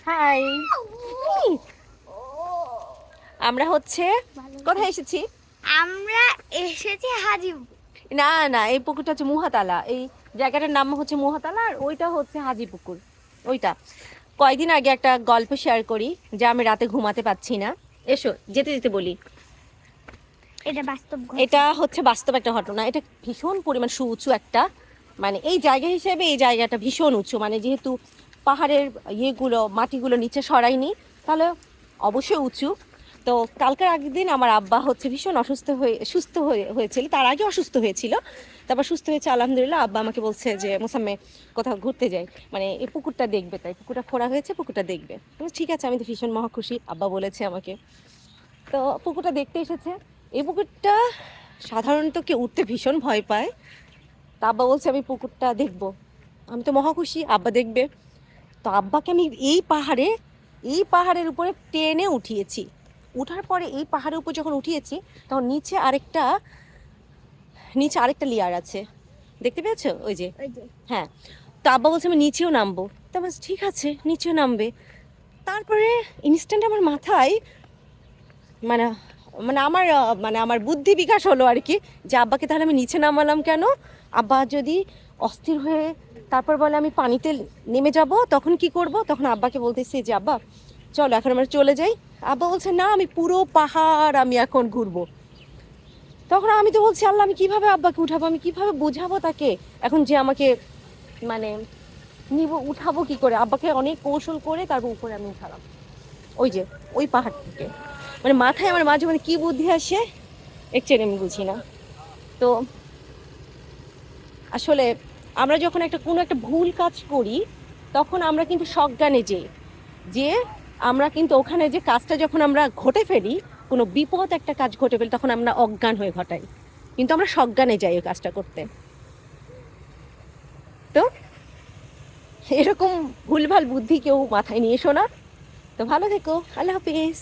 High, আমরা হচ্ছে কোথায় এসেছি? আমরা এসেছি হাজিপুর। না না, এই পুকুরটা হচ্ছে মুহাতালা। এই জায়গাটার নাম হচ্ছে মুহাতালা, আর ওইটা হচ্ছে হাজিপুকুর। ওইটা কয়দিন আগে একটা গল্প শেয়ার করি যে আমি রাতে ঘুমাতে পাচ্ছি না। এসো যেতে যেতে বলি, এটা বাস্তব এটা হচ্ছে বাস্তব একটা ঘটনা। এটা ভীষণ পরিমাণ সুউঁচু একটা, মানে এই জায়গা হিসেবে এই জায়গাটা ভীষণ উঁচু, মানে যেহেতু পাহাড়ের ইয়েগুলো মাটিগুলো নিচে সরায়নি, তাহলে অবশ্যই উঁচু। তো কালকের আগের দিন আমার আব্বা হচ্ছে ভীষণ সুস্থ হয়েছিল, তার আগে অসুস্থ হয়েছিল, তারপর সুস্থ হয়েছে আলহামদুলিল্লাহ। আব্বা আমাকে বলছে যে মোসাম্মে কোথাও ঘুরতে যাই, মানে এই পুকুরটা দেখবে, তাই পুকুরটা খোঁড়া হয়েছে, পুকুরটা দেখবে। ঠিক আছে, আমি তো ভীষণ মহা খুশি, আব্বা বলেছে আমাকে। তো পুকুরটা দেখতে এসেছে। এই পুকুরটা সাধারণত কেউ উঠতে ভীষণ ভয় পায়, তা আব্বা বলছে আমি পুকুরটা দেখবো। আমি তো মহা খুশি, আব্বা দেখবে। তো আব্বাকে আমি এই পাহাড়ের উপরে টেনে উঠিয়েছি। উঠার পরে এই পাহাড়ের উপর যখন উঠিয়েছি, তখন নিচে আরেকটা লেয়ার আছে, দেখতে পেয়েছো? ওই যে, হ্যাঁ। তো আব্বা বলছে আমি নিচেও নামবো। তারপর ঠিক আছে, নিচেও নামবে। তারপরে ইনস্ট্যান্ট আমার মাথায় মানে মানে আমার বুদ্ধি বিকাশ হলো আর কি, যে আব্বাকে তাহলে আমি নিচে নামালাম কেন? আব্বা যদি অস্থির হয়ে তারপর বলে আমি পানিতে নেমে যাব, তখন কি করব? তখন আব্বাকে বলতেছি যে আব্বা চলো এখন আমরা চলে যাই। আব্বা বলছে না, আমি পুরো পাহাড় আমি এখন ঘুরবো। তখন আমি তো বলছি আল্লাহ, আমি কিভাবে আব্বাকে উঠাবো, আমি কিভাবে বোঝাবো তাকে এখন যে আমাকে মানে উঠাবো কি করে? আব্বাকে অনেক কৌশল করে তারপর উপরে আমি উঠালাম, ওই যে ওই পাহাড় থেকে। মানে মাথায় আমার মাঝে মাঝে কি বুদ্ধি আসে একচুয়ালি আমি বুঝি না। তো আসলে আমরা যখন কোনো একটা ভুল কাজ করি, তখন আমরা কিন্তু সজ্ঞানে যে আমরা কিন্তু ওখানে যে কাজটা যখন আমরা ঘটে ফেলি, কোনো বিপদ একটা কাজ ঘটে ফেলি, তখন আমরা অজ্ঞান হয়ে ঘটাই, কিন্তু আমরা সজ্ঞানে যাই ওই কাজটা করতে। তো এরকম ভুলভাল বুদ্ধি কেউ মাথায় নিয়ে এসো না। তো ভালো থেকো, আল্লাহ হাফিজ।